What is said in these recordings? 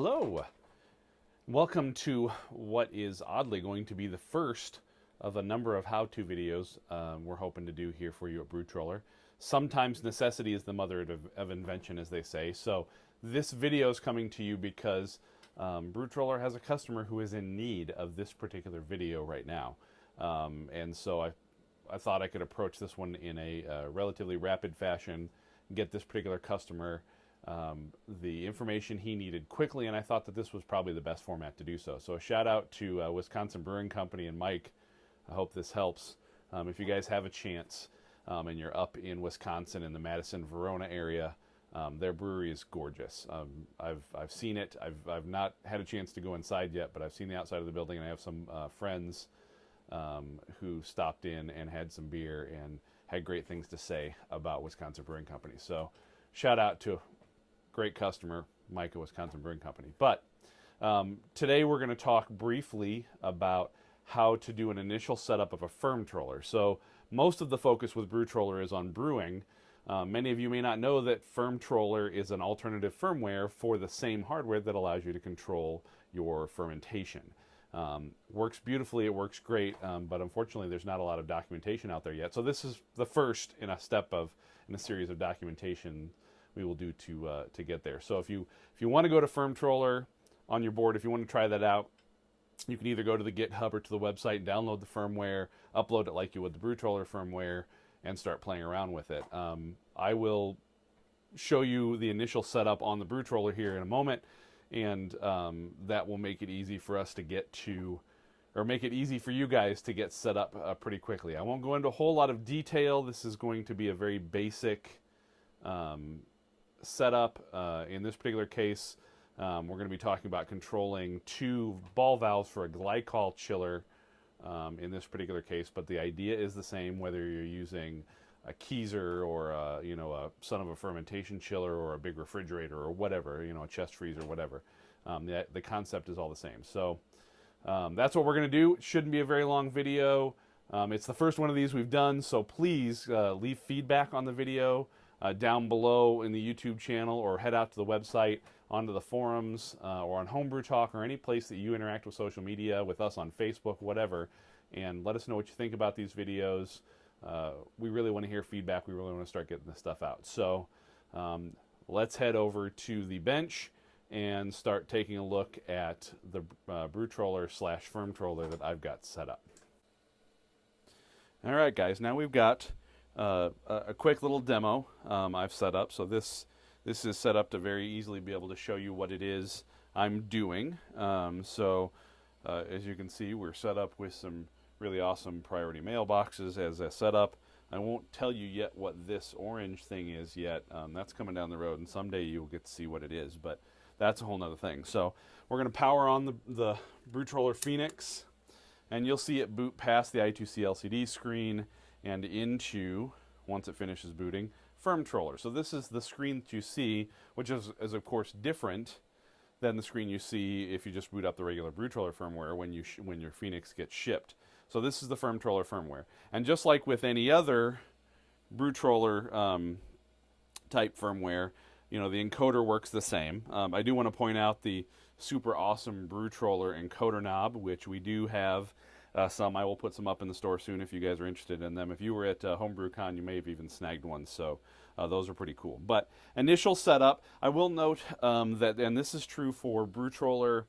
Hello. Welcome to what is oddly going to be the first of a number of how-to videos we're hoping to do here for you at FermTroller. Sometimes necessity is the mother of invention, as they say. So this video is coming to you because FermTroller has a customer who is in need of this particular video right now. And so I thought I could approach this one in a relatively rapid fashion, get this particular customer the information he needed quickly, and I thought that this was probably the best format to do so. So a shout out to Wisconsin Brewing Company and Mike. I hope this helps. If you guys have a chance and you're up in Wisconsin in the Madison-Verona area, their brewery is gorgeous. I've seen it. I've not had a chance to go inside yet, but I've seen the outside of the building, and I have some friends who stopped in and had some beer and had great things to say about Wisconsin Brewing Company. So shout out to great customer, Mike at Wisconsin Brewing Company. But today we're going to talk briefly about how to do an initial setup of a FermTroller. So most of the focus with FermTroller is on brewing. Many of you may not know that FermTroller is an alternative firmware for the same hardware that allows you to control your fermentation. Works beautifully, it works great, but unfortunately there's not a lot of documentation out there yet. So this is the first in a series of documentation we will do to get there. So if you want to go to FermTroller on your board, if you want to try that out, you can either go to the GitHub or to the website, download the firmware, upload it like you would the FermTroller firmware, and start playing around with it. I will show you the initial setup on the FermTroller here in a moment, and that will make it easy for us to get to, or make it easy for you guys to get set up pretty quickly. I won't go into a whole lot of detail. This is going to be a very basic setup. In this particular case, we're going to be talking about controlling 2 ball valves for a glycol chiller in this particular case, but the idea is the same whether you're using a Keyser or a son of a fermentation chiller or a big refrigerator or whatever, a chest freezer, whatever. The concept is all the same. So that's what we're going to do. It shouldn't be a very long video. It's the first one of these we've done, so please leave feedback on the video down below in the YouTube channel, or head out to the website, onto the forums, or on Homebrew Talk, or any place that you interact with social media, with us on Facebook, whatever, and let us know what you think about these videos. We really want to hear feedback. We really want to start getting this stuff out. So let's head over to the bench and start taking a look at the FermTroller that I've got set up. All right, guys, now we've got a quick little demo I've set up. So this is set up to very easily be able to show you what it is I'm doing. As you can see, we're set up with some really awesome priority mailboxes as a setup. I won't tell you yet what this orange thing is yet. That's coming down the road, and someday you'll get to see what it is, but that's a whole nother thing. So we're going to power on the FermTroller Phoenix, and you'll see it boot past the I2C LCD screen and into, once it finishes booting, FermTroller. So this is the screen that you see, which is of course different than the screen you see if you just boot up the regular FermTroller firmware when your Phoenix gets shipped. So this is the FermTroller firmware. And just like with any other FermTroller type firmware, the encoder works the same. I do want to point out the super awesome FermTroller encoder knob, which we do have some. I will put some up in the store soon if you guys are interested in them. If you were at HomebrewCon, you may have even snagged one, so those are pretty cool. But initial setup, I will note that, and this is true for FermTroller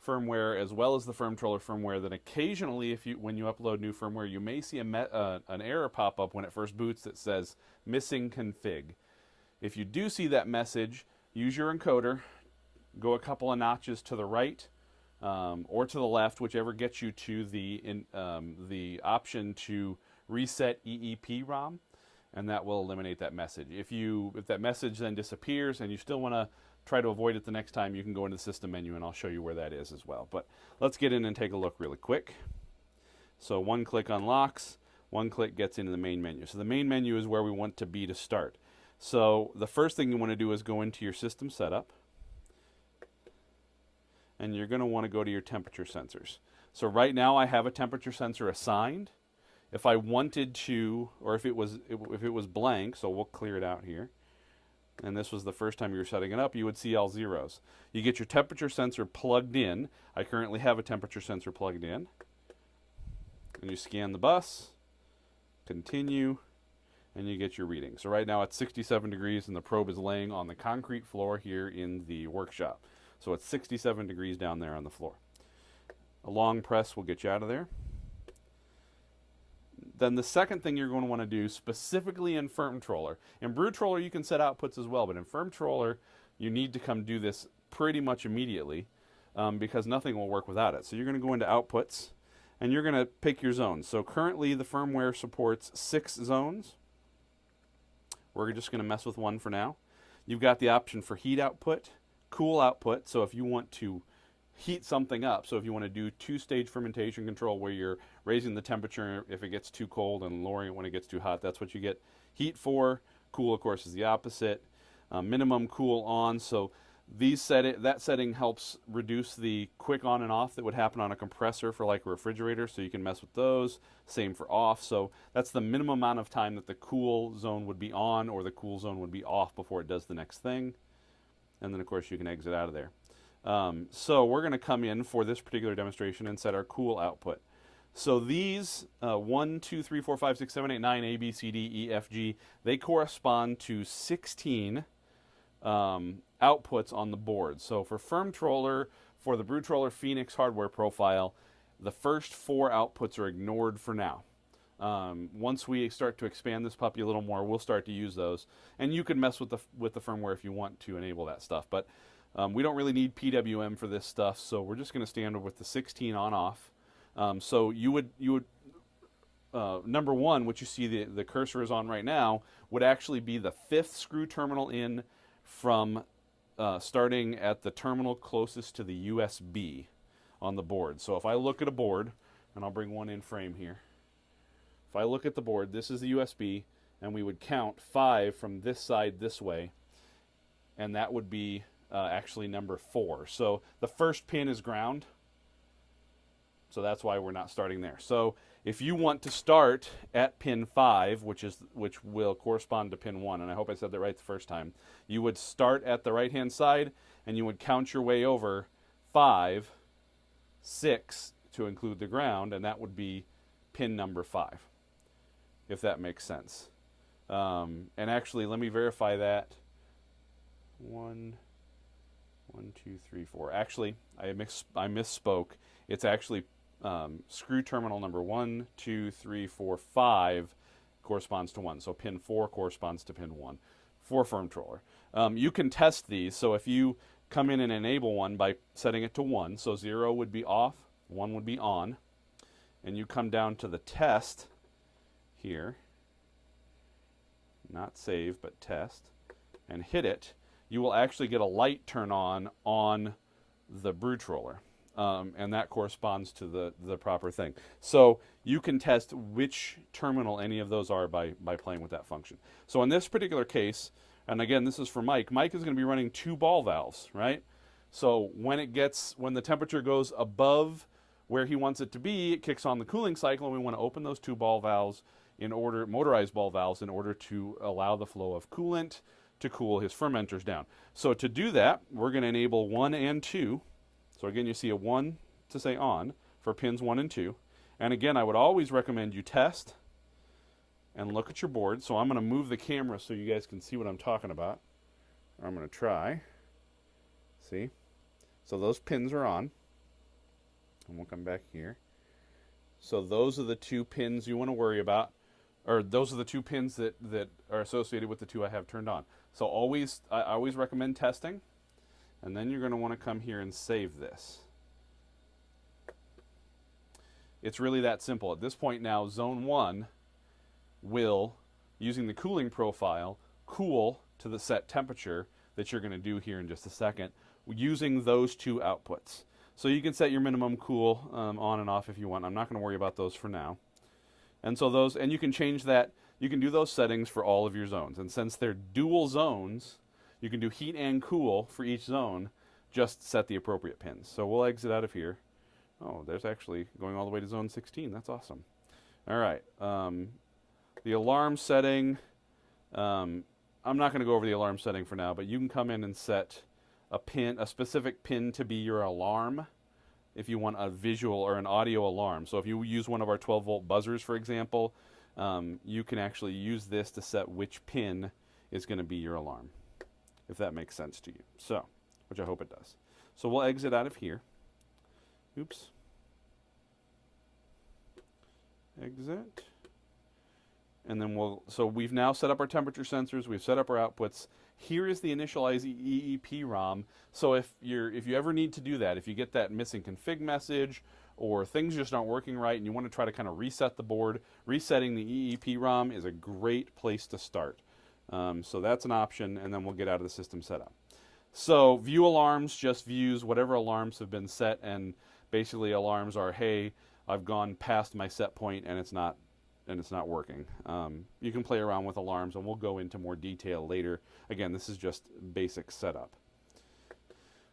firmware as well as the FermTroller firmware, that occasionally when you upload new firmware, you may see an error pop up when it first boots that says missing config. If you do see that message, use your encoder, go a couple of notches to the right, or to the left, whichever gets you to the option to reset EEPROM, and that will eliminate that message. If that message then disappears and you still want to try to avoid it the next time, you can go into the system menu and I'll show you where that is as well. But let's get in and take a look really quick. So one click unlocks, one click gets into the main menu. So the main menu is where we want to be to start. So the first thing you want to do is go into your system setup, and you're going to want to go to your temperature sensors. So right now I have a temperature sensor assigned. If I wanted to, or if it was blank, so we'll clear it out here. and this was the first time you were setting it up, you would see all zeros. You get your temperature sensor plugged in. I currently have a temperature sensor plugged in. And you scan the bus, continue, and you get your reading. So right now it's 67 degrees and the probe is laying on the concrete floor here in the workshop. So it's 67 degrees down there on the floor. A long press will get you out of there. Then the second thing you're going to want to do, specifically in FermTroller, in BrewTroller you can set outputs as well, but in FermTroller you need to come do this pretty much immediately because nothing will work without it. So you're going to go into outputs and you're going to pick your zones. So currently the firmware supports 6 zones. We're just going to mess with one for now. You've got the option for heat output, cool output, so if you want to heat something up, so if you want to do 2-stage fermentation control where you're raising the temperature if it gets too cold and lowering it when it gets too hot, that's what you get heat for. Cool, of course, is the opposite. Minimum cool on, so that setting helps reduce the quick on and off that would happen on a compressor for like a refrigerator, so you can mess with those. Same for off, so that's the minimum amount of time that the cool zone would be on or the cool zone would be off before it does the next thing. And then, of course, you can exit out of there. So we're going to come in for this particular demonstration and set our cool output. So these 1, 2, 3, 4, 5, 6, 7, 8, 9, A, B, C, D, E, F, G, they correspond to 16 outputs on the board. So for FermTroller, for the BrewTroller Phoenix hardware profile, the first 4 outputs are ignored for now. Once we start to expand this puppy a little more, we'll start to use those. And you can mess with the firmware if you want to enable that stuff. But we don't really need PWM for this stuff, so we're just going to stand with the 16 on-off. So you would number 1, which you see the cursor is on right now, would actually be the 5th screw terminal in from starting at the terminal closest to the USB on the board. So if I look at a board, and I'll bring one in frame here. If I look at the board, this is the USB, and we would count 5 from this side this way, and that would be actually number 4. So the first pin is ground, so that's why we're not starting there. So if you want to start at pin 5, which will correspond to pin 1, and I hope I said that right the first time, you would start at the right-hand side, and you would count your way over 5, 6 to include the ground, and that would be pin number 5, if that makes sense. And actually, let me verify that. 1, 2, 3, 4. Actually, I misspoke. It's actually screw terminal number 1, 2, 3, 4, 5 corresponds to 1. So pin 4 corresponds to pin 1 for FermTroller. You can test these. So if you come in and enable one by setting it to 1, so 0 would be off, 1 would be on, and you come down to the test here, not save, but test, and hit it, you will actually get a light turn on the BrewTroller. And that corresponds to the proper thing. So you can test which terminal any of those are by playing with that function. So in this particular case, and again, this is for Mike, Mike is going to be running 2 ball valves, right? So when the temperature goes above where he wants it to be, it kicks on the cooling cycle, and we want to open those 2 ball valves motorized ball valves, in order to allow the flow of coolant to cool his fermenters down. So to do that, we're going to enable 1 and 2. So again, you see a 1 to say on for pins 1 and 2. And again, I would always recommend you test and look at your board. So I'm going to move the camera so you guys can see what I'm talking about. I'm going to try. See? So those pins are on. And we'll come back here. So those are the 2 pins you want to worry about. Or those are the 2 pins that are associated with the 2 I have turned on. So I always recommend testing. And then you're going to want to come here and save this. It's really that simple. At this point now, zone 1 will, using the cooling profile, cool to the set temperature that you're going to do here in just a second, using those 2 outputs. So you can set your minimum cool on and off if you want. I'm not going to worry about those for now. And so and you can change that. You can do those settings for all of your zones. And since they're dual zones, you can do heat and cool for each zone. Just set the appropriate pins. So we'll exit out of here. Oh, there's actually going all the way to zone 16. That's awesome. All right. The alarm setting, I'm not going to go over the alarm setting for now, but you can come in and set a specific pin to be your alarm if you want a visual or an audio alarm. So if you use one of our 12-volt buzzers, for example, you can actually use this to set which pin is going to be your alarm, if that makes sense to you. So, which I hope it does. So we'll exit out of here. Oops. Exit. And then so we've now set up our temperature sensors, we've set up our outputs. Here is the initialize EEPROM. So if you ever need to do that, if you get that missing config message or things just aren't working right and you want to try to kind of reset the board, resetting the EEPROM is a great place to start. So that's an option, and then we'll get out of the system setup. So view alarms just views whatever alarms have been set, and basically alarms are, hey, I've gone past my set point and it's not working. You can play around with alarms, and we'll go into more detail later. Again, this is just basic setup.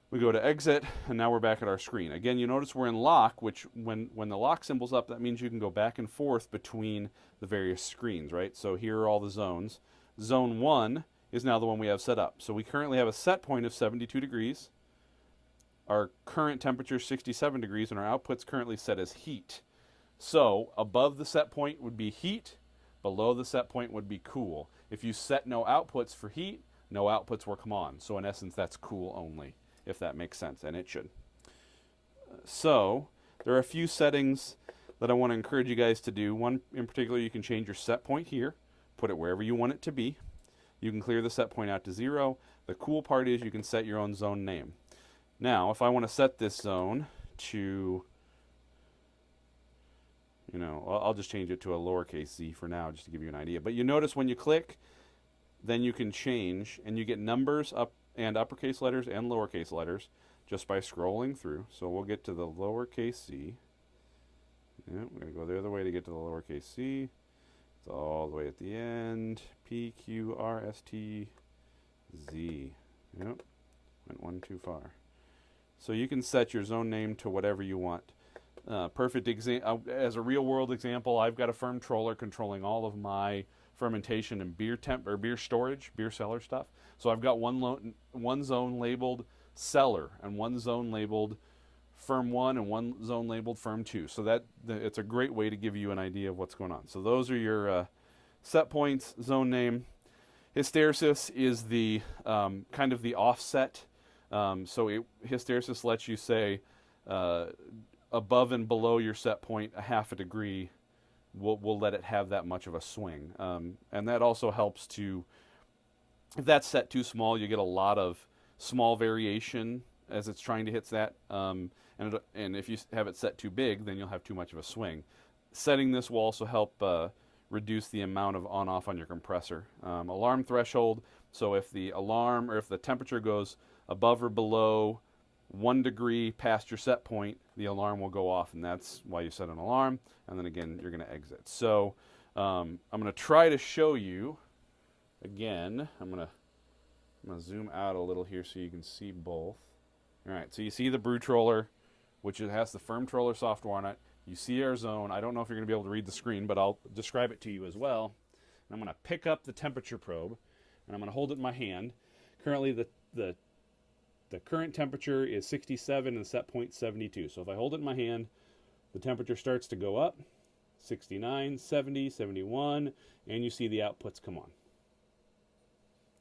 We go to exit, and now we're back at our screen. Again, you notice we're in lock, which when the lock symbol's up, that means you can go back and forth between the various screens, right? So here are all the zones. Zone 1 is now the one we have set up. So we currently have a set point of 72 degrees. Our current temperature is 67 degrees, and our output's currently set as heat. So above the set point would be heat, below the set point would be cool. If you set no outputs for heat, no outputs will come on. So in essence, that's cool only, if that makes sense, and it should. So there are a few settings that I want to encourage you guys to do. One in particular, you can change your set point here, put it wherever you want it to be. You can clear the set point out to 0. The cool part is you can set your own zone name. Now, if I want to set this zone to, I'll just change it to a lowercase z for now, just to give you an idea. But you notice when you click, then you can change, and you get numbers up and uppercase letters and lowercase letters just by scrolling through. So we'll get to the lowercase c. Yeah, we're going to go the other way to get to the lowercase c. It's all the way at the end. P, Q, R, S, T, Z. Yep, went one too far. So you can set your zone name to whatever you want. Perfect example, as a real world example, I've got a FermTroller controlling all of my fermentation and beer storage, beer cellar stuff. So I've got one zone labeled cellar and one zone labeled Ferm 1 and one zone labeled Ferm 2. So it's a great way to give you an idea of what's going on. So those are your set points, zone name. Hysteresis is the kind of the offset. Hysteresis lets you say above and below your set point a half a degree. We'll let it have that much of a swing. And that also helps to, if that's set too small, you get a lot of small variation as it's trying to hit that. And if you have it set too big, then you'll have too much of a swing. Setting this will also help reduce the amount of on-off on your compressor. Alarm threshold, so if the alarm or if the temperature goes above or below 1 degree past your set point, the alarm will go off, and that's why you set an alarm. And then again, you're going to exit. So I'm going to try to show you again. I'm going to zoom out a little here so you can see both. All right, so you see the BrewTroller, which has the FermTroller software on it. You see our zone. I don't know if you're going to be able to read the screen, but I'll describe it to you as well. And I'm going to pick up the temperature probe, and I'm going to hold it in my hand. Currently, the current temperature is 67 and the set point 72. So if I hold it in my hand, the temperature starts to go up, 69, 70, 71, and you see the outputs come on.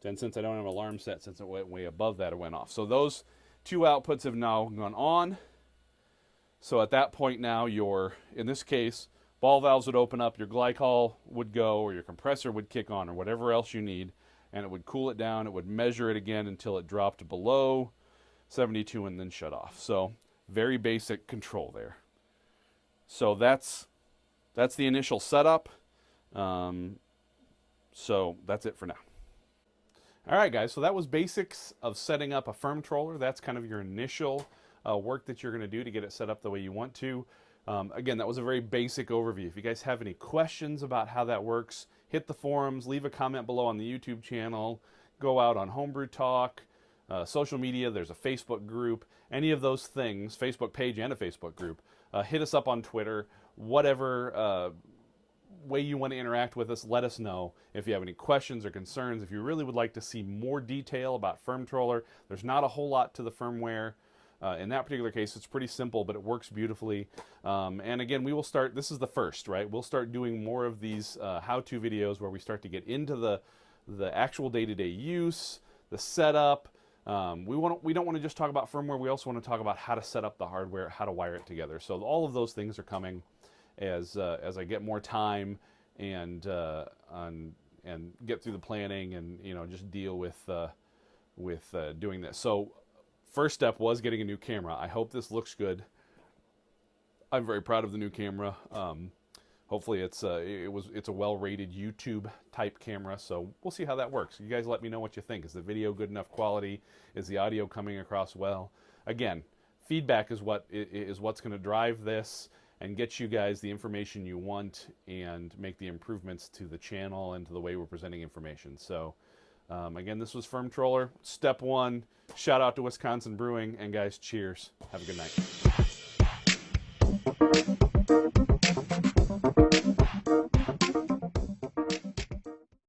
And since I don't have an alarm set, since it went way above that, it went off. So those two outputs have now gone on. So at that point now, in this case, ball valves would open up, your glycol would go, or your compressor would kick on, or whatever else you need, and it would cool it down. It would measure it again until it dropped below 72 and then shut off. So very basic control there. So that's the initial setup. So that's it for now. All right, guys, so that was basics of setting up a FermTroller. That's kind of your initial work that you're going to do to get it set up the way you want to. Again, that was a very basic overview. If you guys have any questions about how that works, hit the forums, leave a comment below on the YouTube channel, go out on Homebrew Talk, social media, there's a Facebook group, any of those things, Facebook page and a Facebook group. Hit us up on Twitter, whatever way you want to interact with us, let us know. If you have any questions or concerns, if you really would like to see more detail about FermTroller, there's not a whole lot to the firmware. In that particular case, it's pretty simple, but it works beautifully. And again, we will start, this is the first, right? We'll start doing more of these how-to videos where we start to get into the actual day-to-day use, the setup. We don't want to just talk about firmware. We also want to talk about how to set up the hardware, how to wire it together. So all of those things are coming as I get more time and get through the planning and just deal with doing this. So first step was getting a new camera. I hope this looks good. I'm very proud of the new camera. Hopefully it's a well-rated YouTube type camera, so we'll see how that works. You guys let me know what you think. Is the video good enough quality? Is the audio coming across well? Again, feedback is what's going to drive this and get you guys the information you want and make the improvements to the channel and to the way we're presenting information. So again, this was FermTroller, step one. Shout out to Wisconsin Brewing, and guys, cheers. Have a good night.